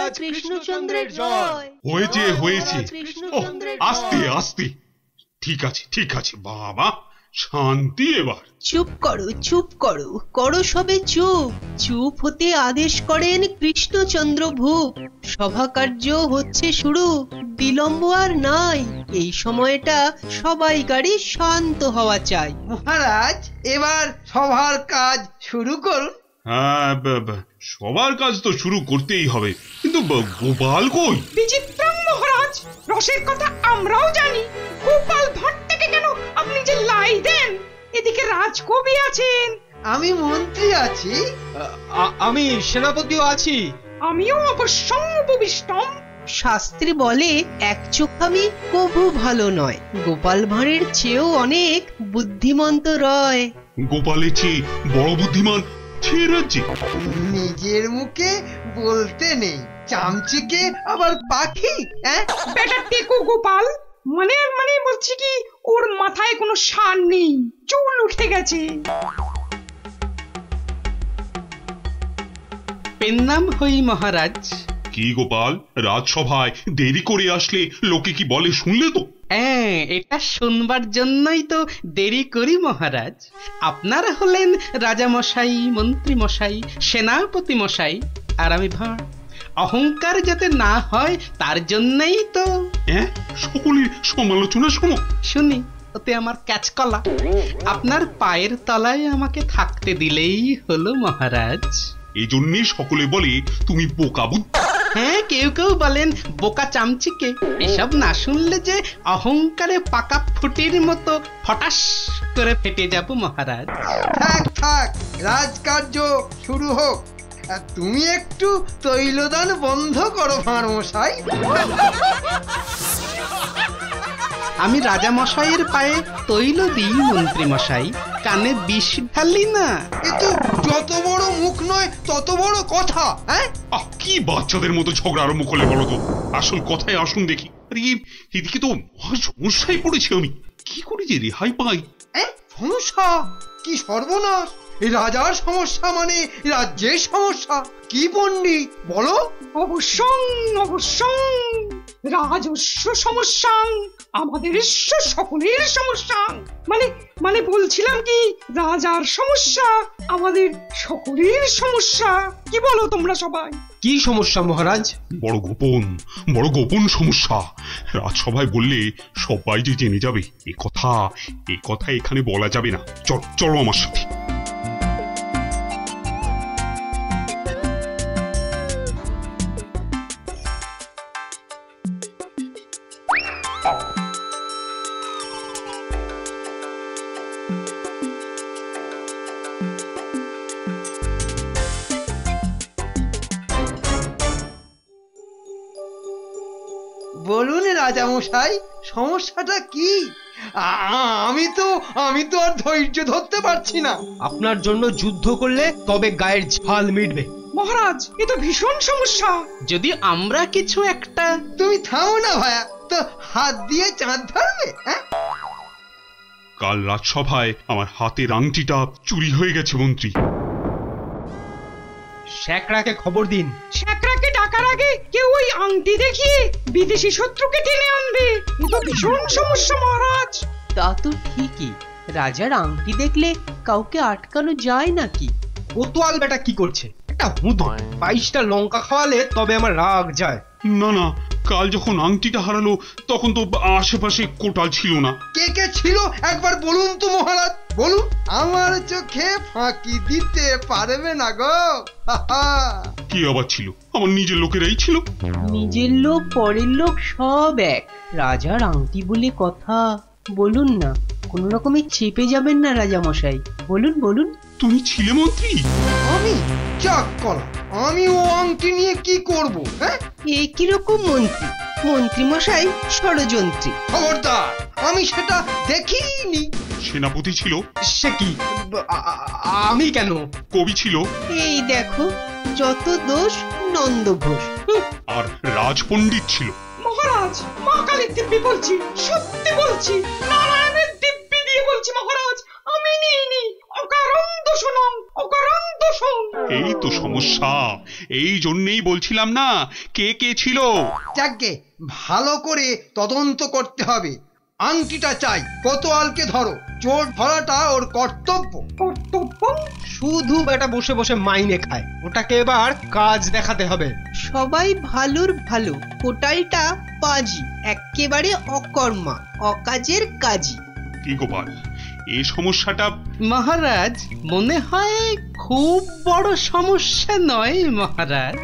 মহারাজ কৃষ্ণচন্দ্রের জয়। হয়েছে হয়েছে, আস্তে আস্তে, ঠিক আছে বাবা, শান্তি এবার। চুপ করো, করো সবে চুপ। চুপ হতে আদেশ করেন কৃষ্ণচন্দ্র ভূপ। সভা কার্য হচ্ছে শুরু, বিলম্ব আর নাই। এই সময়টা সবাইকারই শান্ত হওয়া চাই। মহারাজ এবার সভার কাজ শুরু করুন। হ্যাঁ, সবার কাজ তো শুরু করতেই হবে, কিন্তু গোপাল কই? বিচিত্রম মহারাজ, রসের কথা আমরাও জানি। গোপাল ভাঁড় থেকে কেন আপনি যে লাই দেন? এদিকে রাজকবি আছেন, আমি মন্ত্রী আছি, আমি সেনাপতিও আছি, আমিও অবশ্যই উপবিষ্টম। শাস্ত্রী বলে এক চোখামি কভু ভালো নয়। গোপাল ভাঁড়ের চেয়েও অনেক বুদ্ধিমন্ত রয়। গোপালের চেয়ে বড় বুদ্ধিমান রাজ্যে? নিজের মুখে বলতে নেই, চামচিকে আবার পাখি। বেটা টেকো গোপাল, মানে বলছি কি, ওর মাথায় কোনো সার নেই, চুল উঠে গেছে। পেন্নাম হই মহারাজ। কি গোপাল, রাজসভায় দেরি করে আসলে লোকে কি বলে শুনলে তো? হ্যাঁ, এটা শুনবার জন্যই তো দেরি করি মহারাজ। আপনারা হলেন রাজামশাই, মন্ত্রী মশাই, সেনাপতি মশাই, আর আমি ভাঁড়। অহংকার যাতে না হয় তার জন্যই তো। সকলের সমালোচনা শোনো। শুনি, ওতে আমার ক্যাচকলা। আপনার পায়ের তলায় আমাকে থাকতে দিলেই হলো মহারাজ। এই জন্যই সকলে বলে তুমি বোকা বুদ্ধি। হ্যাঁ, কেউ কেউ বলেন বোকা চামচিকে। এসব না শুনলে যে অহংকারে পাকা ফুটির মতো ফটাস করে ফেটে যাব মহারাজ। থাক, রাজকার্য শুরু হোক। তুমি একটু তৈলদান বন্ধ করো ভাঁড় মশাই। আমি রাজা মশাইয়ের পায়ে তৈল দিই মন্ত্রী মশাই, কানে বিষ ঢালি না। কিন্তু যত বড় মুখ নয় তত বড় কথা। কি বাচ্চাদের মতো ঝগড়া আরম্ভ করলে বলো তো? আসল কথায় আসুন দেখি। এদিকে তো সমস্যায় পড়েছি আমি, কি করে যে রেহাই পাই? সমস্যা? কি সর্বনাশ! রাজার সমস্যা মানে রাজ্যের সমস্যা। কি পণ্ডিত বলো? অবশ্যই রাজস্ব সমস্যা, আমাদের সকলের সমস্যা। মানে বলছিলাম কি, রাজার সমস্যা আমাদের সকলের সমস্যা। কি বলো তোমরা সবাই? কি সমস্যা মহারাজ? বড় গোপন সমস্যা। রাজসভায় বললে সবাই যে জেনে যাবে, এ কথা এখানে বলা যাবে না। চলো আমার সাথে। বলুন রাজামশাই, সমস্যাটা কি? আমি তো আর ধৈর্য ধরতে পারছি না। আপনার জন্য যুদ্ধ করলে তবে গায়ের ঝাল মিটবে মহারাজ। এ তো ভীষণ সমস্যা। যদি আমরা কিছু একটা... তুমি থামো না ভায়া, তো হাত দিয়ে চাঁদ ধরবে? কাল রাজসভায় আমার হাতের আংটিটা চুরি হয়ে গেছে মন্ত্রী। শ্যাকরাকে খবর দিন। শ্যাকরাকে ডাকার আগে কেউ ওই আংটি দেখিয়ে বিদেশি শত্রুকে টেনে আনবে। এ তো ভীষণ সমস্যা মহারাজ। তা তো ঠিকই, রাজার আংটি দেখলে কাউকে আটকানো যায় নাকি? কোতোয়াল বেটা কি করছে? একটা হুঁদো 22টা লঙ্কা খাওয়ালে তবে আমার রাগ যায়। না, কাল যখন আংটিটা হারালো তখন তো আশেপাশে কোটাল ছিল না। কে ছিল একবার বলুন তো মহারাজ, বলুন। আমার চোখে ফাঁকি দিতে পারবে না গো। কি আবার ছিল? আমার নিজের লোকেরাই ছিল। নিজের লোক পরের লোক সব এক। রাজার আংটি বলে কথা, বলুন না, কোন রকমে চেপে যাবেন না রাজা মশাই। বলুন। তুমি ছিলে মন্ত্রী? আমি চাক করা, আমি ও আংটি নিয়ে কি করব? এ কিরকম মন্ত্রী? মন্ত্রী মশাই ষড়যন্ত্রী। খবরদার, আমি সেটা দেখিনি। সেনাপতি ছিল? সে কি, আমি কেন? কবি ছিল? এই দেখো, যত দোষ নন্দ ঘোষ। আর রাজপণ্ডিত ছিল? মহারাজ, মা কালীর দিব্যি বলছি, সত্যি বলছি, নারায়ণের দিব্যি দিয়ে বলছি মহারাজ, আমি নিইনি। অকারণ দোষণং, অকারণ দোষণ। এই তো সমস্যা, এই জন্যেই বলছিলাম না কে কে ছিল। যাকে ভালো করে তদন্ত করতে হবে। আংটিটা চাই, কোতোয়ালকে ধরো, চোর ধরাটা ওর কর্তব্য। কর্তব্য? শুধু বেটা বসে বসে মাইনে খায়, ওটাকে এবার কাজ দেখাতে হবে। সবাই ভালোর ভালো, কোটালটা পাজি, একেবারে অকর্মা, অকাজের কাজী। কি গোপাল, এই সমস্যাটা? মহারাজ, মনে হয় খুব বড় সমস্যা নয় মহারাজ।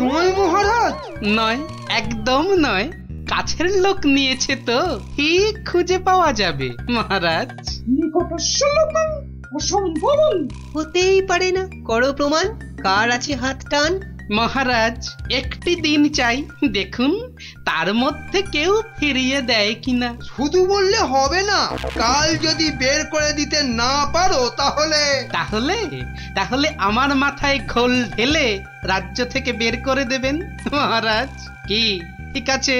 নয় মহারাজ? নয়, একদম নয়। কাছের লোক নিয়েছে তো ঠিক খুঁজে পাওয়া যাবে মহারাজ। নিকটস্য লোকং অসম্ভবং। হতেই পারে না, করো প্রমাণ, কার আছে হাত টান। মহারাজ, একটি দিন চাই, দেখুন তার মধ্যে কেউ ফিরিয়ে দেয় কিনা। শুধু বললে হবে না, কাল যদি বের করে দিতে না পারো তাহলে? তাহলে তাহলে আমার মাথায় ঘোল ঢেলে রাজ্য থেকে বের করে দেবেন মহারাজ। কি ঠিক আছে?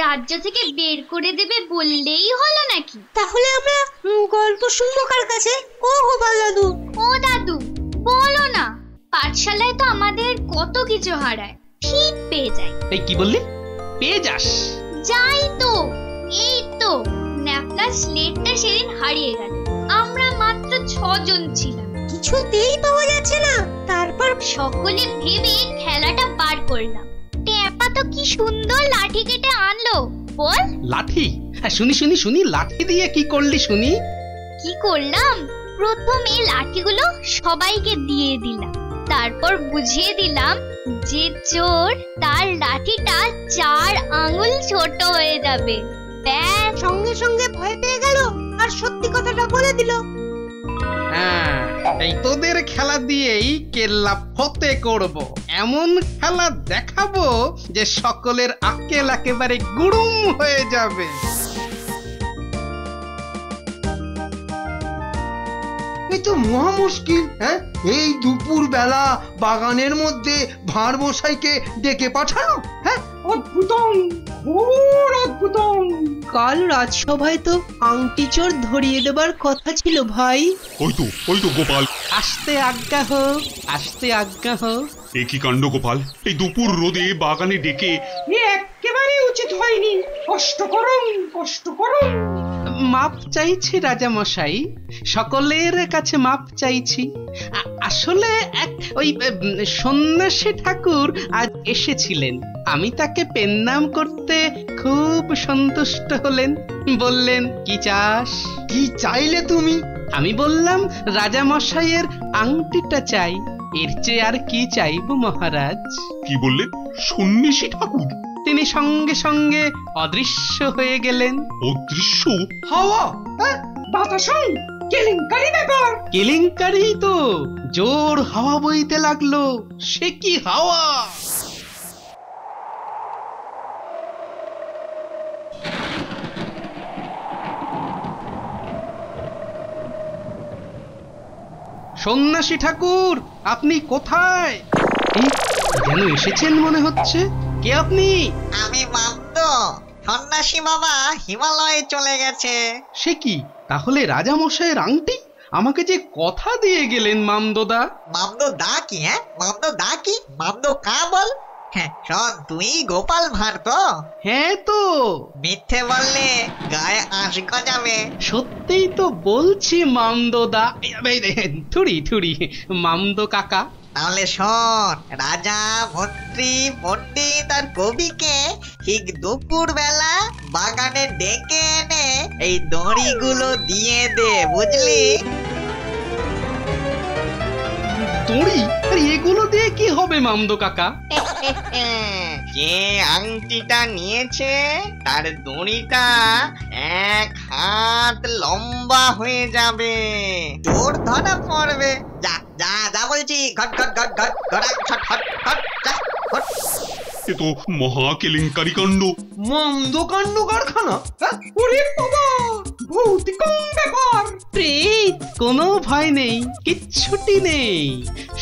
রাজ্য থেকে বের করে দেবে বললেই হলো নাকি? তাহলে আমরা গল্প শুনবো কার কাছে? ও গোপাল দাদু। ও দাদু, বলো না, পাঠশালায় তো আমাদের কত কিছু হারায়, ঠিক পেয়ে যাই। এই কি বললি? পেয়ে যাস? যাই তো, এই তো ন্যাপলা স্লেটটা সেদিন হারিয়ে গেল। আমরা মাত্র 6 জন ছিলাম, কিছুতেই পাওয়া যাচ্ছে না। তারপর সকলে ভেবে খেলাটা বার করলাম। ট্যাপা তো কি সুন্দর লাঠি কেটে আনলো, বল। লাঠি? শুনি শুনি শুনি, লাঠি দিয়ে কি করলি শুনি? কি করলাম? প্রথমে লাঠিগুলো সবাইকে দিয়ে দিলাম, তারপর বুঝিয়ে দিলাম যে চোর তার লাঠিটা 4 আঙুল ছোট হয়ে যাবে। ব্যাস, সঙ্গে সঙ্গে ভয় পেয়ে গেল আর সত্যি কথাটা বলে দিল। হ্যাঁ, এই তোদের খেলা দিয়েই কেল্লা ফতে করব। এমন খেলা দেখাবো যে সকলের আক্কেল একেবারে গুড়ুম হয়ে যাবে। এই তো মহা মুশকিল। হ্যাঁ, এই দুপুর বেলা বাগানের মধ্যে ভাঁড় মশাইকে ডেকে পাঠানো। হ্যাঁ, অদ্ভুতং, ঘোর অদ্ভুতং। কাল রাজসভায় তো আংটি চোর ধরিয়ে দেবার কথা ছিল ভাই। ওই তো গোপাল। আসতে আজ্ঞা হোক, আসতে আজ্ঞা হোক। এ কি কাণ্ড গোপাল, এই দুপুর রোদে বাগানে ডেকে? এ একেবারে উচিত হয়নি। কষ্ট করুন, কষ্ট করুন। মাপ চাইছি রাজা মশাই, সকলের কাছে মাপ চাইছি। আসলে এক ওই সন্ন্যাসী ঠাকুর আজ এসেছিলেন, আমি তাকে পেন্নাম করতে খুব সন্তুষ্ট হলেন। বললেন, কি চাস? কি চাইলে তুমি? আমি বললাম রাজা মশাইয়ের আংটিটা চাই, এর চেয়ে আর কি চাইব মহারাজ। কি বললেন? সন্ন্যাসী ঠাকুর? তিনি সঙ্গে সঙ্গে অদৃশ্য হয়ে গেলেন। অদৃশ্য? হাওয়া? হ্যাঁ, বাতাসং, কেলেঙ্কারি ব্যাপার। কেলেঙ্কারি তো, জোর হাওয়া বইতে লাগলো। সে কি হাওয়া! সন্ন্যাসী ঠাকুর, আপনি কোথায়? যেন এসেছেন মনে হচ্ছে। কে আপনি? আমি মামদ। সন্ন্যাসী বাবা হিমালয়ে চলে গেছে। সে কি, তাহলে রাজা মশাইয়ের আংটি? আমাকে যে কথা দিয়ে গেলেন মামদোদা। মামদ দা কি? হ্যাঁ, মামদ দা কি? মামদ কা বল। হ্যাঁ শোন, তুই গোপাল ভাঁড় তো? হ্যাঁ তো। মিথ্যে বললে গায়ে আঁশ গজাবে। সত্যিই তো বলছি মামদোদা। থুড়ি থুড়ি মামদো কাকা। তাহলে শোন, রাজা, মন্ত্রী, পণ্ডিত আর কবিকে ঠিক দুপুর বেলা বাগানে ডেকে এনে এই দড়িগুলো দিয়ে দে, বুঝলি? দড়ি? আর এগুলো দিয়ে কি হবে মামদো কাকা? যে আংটিটা নিয়েছে তার দড়িটা 1 হাত লম্বা হয়ে যাবে। চোর ধরা পড়বে। যা যা যা বলছি, ঘট ঘট ঘট ঘট ঘট ঘট ঘট ঘট যা ঘট। এ তো মহা কেলেঙ্কারি কাণ্ড। মন্দ কাণ্ড কারখানা। হ্যাঁ, ওরে বাবা, ভৌতিকং ব্যাপার। প্রেত, কোনো ভয় নেই, কিচ্ছুটি নেই।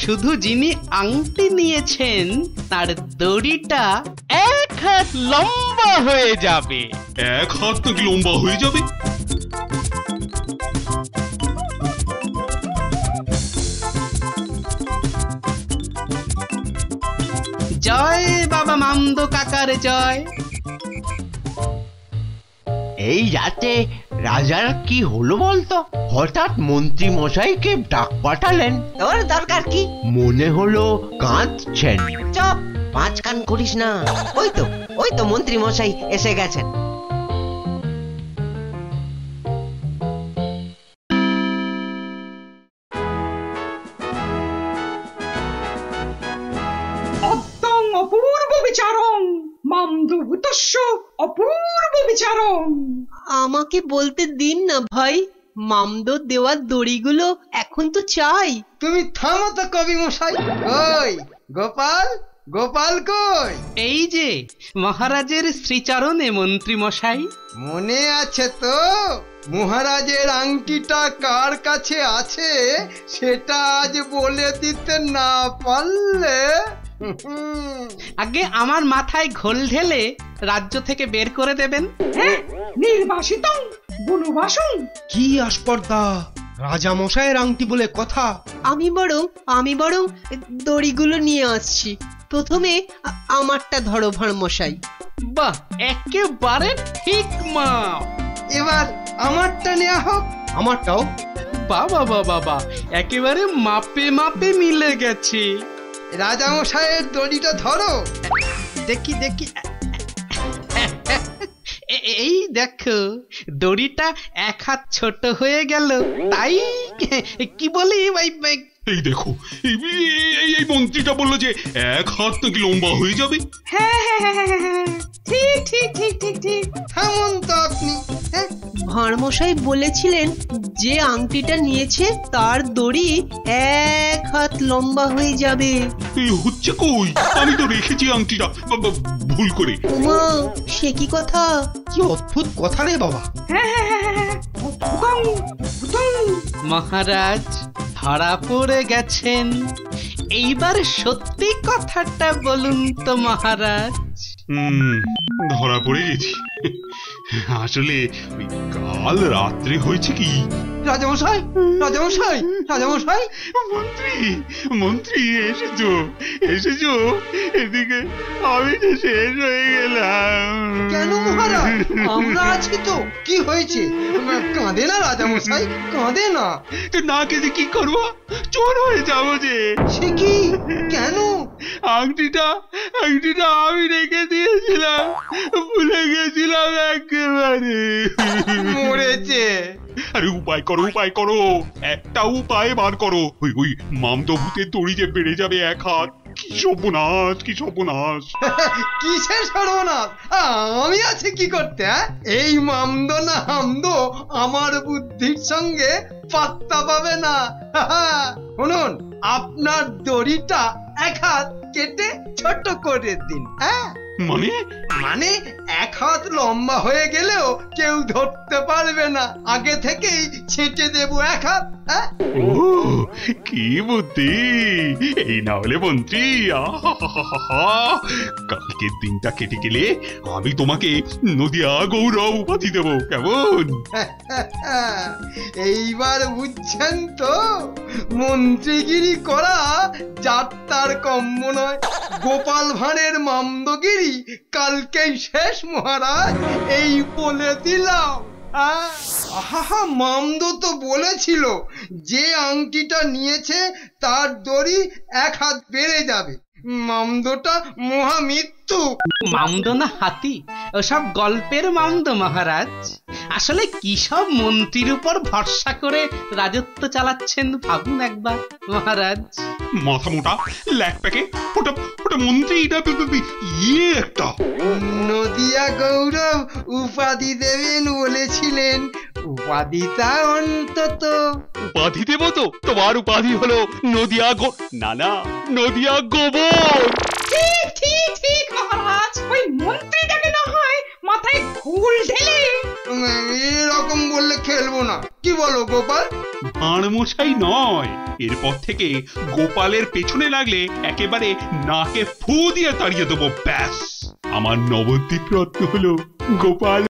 শুধু যিনি আংটি নিয়েছেন তার দড়িটা 1 হাত লম্বা হয়ে যাবে। 1 হাত নাকি লম্বা হয়ে যাবে? জয় বাবা মামদো কাকার জয়। এই রাতে রাজার কি হলো বলতো? হঠাৎ মন্ত্রী মশাইকে ডাক পাঠালেন। তোর দরকার কি? মনে হলো কাঁদছেন। চপ, পাঁচ কান করিস না। ওই তো মন্ত্রী মশাই এসে গেছেন। অদ্যং অপূর্ব বিচারং মামদভূতস্য অপূর্ব বিচারং। আমাকে বলতে দিন না ভাই, মামদো দেওয়ার দড়িগুলো এখন তো চাই। তুমি থামো তো কবি মশাই। কই গোপাল, গোপাল কই? এই যে মহারাজের শ্রীচরণে মন্ত্রী মশাই। মনে আছে তো? মহারাজের আংটিটা কার কাছে আছে সেটা আজ বলে দিতে না পারলে আগে আমার মাথায় ঘোল ঢেলে রাজ্য থেকে বের করে দেবেন। হ্যাঁ, নির্বাসিতং বনবাসং। কি আস্পর্ধা! রাজা মশাইয়ের আংটি বলে কথা। আমি বরং দড়িগুলো নিয়ে আসছি। প্রথমে আমারটা ধরো ভাঁড় মশাই। বাহ, একেবারে ঠিক মা। এবার আমারটা নেওয়া হোক। আমারটাও। বাবা বাবা, একেবারে মাপে মাপে মিলে গেছে। রাজামশাইয়ের দড়িটা ধরো। দেখি এই দেখো, দড়িটা এক হাত ছোট হয়ে গেল। তাই কি বলি, এই দেখো, এই মন্ত্রীটা বললো যে এক হাত নাকি লম্বা হয়ে যাবে। হ্যাঁ, ঠিক ঠিক ঠিক ঠিক ঠিক। থামুন তো আপনি। ভাঁড় মশাই বলেছিলেন যে আংটিটা নিয়েছে তার দড়ি এক হাত লম্বা হয়ে যাবে। এই হচ্ছে কই? আমি তো রেখেছি আংটিটা ভুল করে। ওমা, সে কি কথা! কি অদ্ভুত কথা রে বাবা। হ্যাঁ, মহারাজ ধরা পড়ে গেছেন। এইবার সত্যি কথাটা বলুন তো মহারাজ। ধরা পড়ে গেছি। আসলে কাল রাত্রে হয়েছে কি, রাজামশাই, রাজামশাই, রাজামশাই। মন্ত্রী এসেছো এদিকে। আমি তো শেষ হয়ে গেলাম। কেন মহারাজ? আমরা আছি তো। কি হয়েছে? কাঁদে না রাজামশাই, কাঁদে না। না কেঁদে কি করবো? চোর হয়ে যাবো যে। সে কি? কেন? আংটিটা আমি রেখে দিয়েছিলাম, ভুলে গেছিলাম একেবারে। মরেছে। আরে উপায় করো, একটা উপায় বার করো। ওই মামদভূতের দড়ি যে বেড়ে যাবে এক হাত। কি সর্বনাশ! কিসের সর্বনাশ? আমি আছি কি করতে? এই মামদো না হামদো আমার বুদ্ধির সঙ্গে পাত্তা পাবে না। শুনুন, আপনার দড়িটা এক হাত কেটে ছোট করে দিন। মানে এক হাত লম্বা হয়ে গেলেও কেউ ধরতে পারবে না। আগে থেকেই ছেটে দেবো এক হাত। কি বুদ্ধি! এই না হলে মন্ত্রী, কালকের দিনটা কেটে গেলে আমি তোমাকে নদিয়া গৌরব উপাধি দেবো, কেমন? এইবার বুঝছেন তো? মন্ত্রীগিরি করা যাত্রার কম্য নয়। গোপাল ভাঁড়ের মামদগিরি কালকেই শেষ মহারাজ, এই বলে দিলাম। মামদো তো বলেছিল যে আংটিটা নিয়েছে তার দড়ি এক হাত বেড়ে যাবে। মামদোটা মহামৃত্যু। মামদো না হাতি, ওসব গল্পের মামদো মহারাজ। আসলে কি সব মন্ত্রীর উপর ভরসা করে রাজত্ব চালাচ্ছেন ভাবুন একবার মহারাজ। মাথা মোটা ল্যাকপ্যাকে ওটা মন্ত্রী একটা নদিয়া গৌরব উপাধি দেবেন বলেছিলেন। উপাধিটা অন্তত। উপাধি দেব তো? তোমার উপাধি হলো নদিয়া নদিয়া গোবর। ঠিক ঠিক ঠিক মহারাজ। ওই মন্ত্রীটাকে না হয় মাথায় ঘুল ঢেলে। এরকম বললে খেলবো না। কি বলো গোপাল? ভাঁড় মশাই নয়, এরপর থেকে গোপালের পেছনে লাগলে একেবারে নাকে ফু দিয়ে তাড়িয়ে দেবো। ব্যাস, আমার নবদ্বীপ রত্ন হলো গোপাল।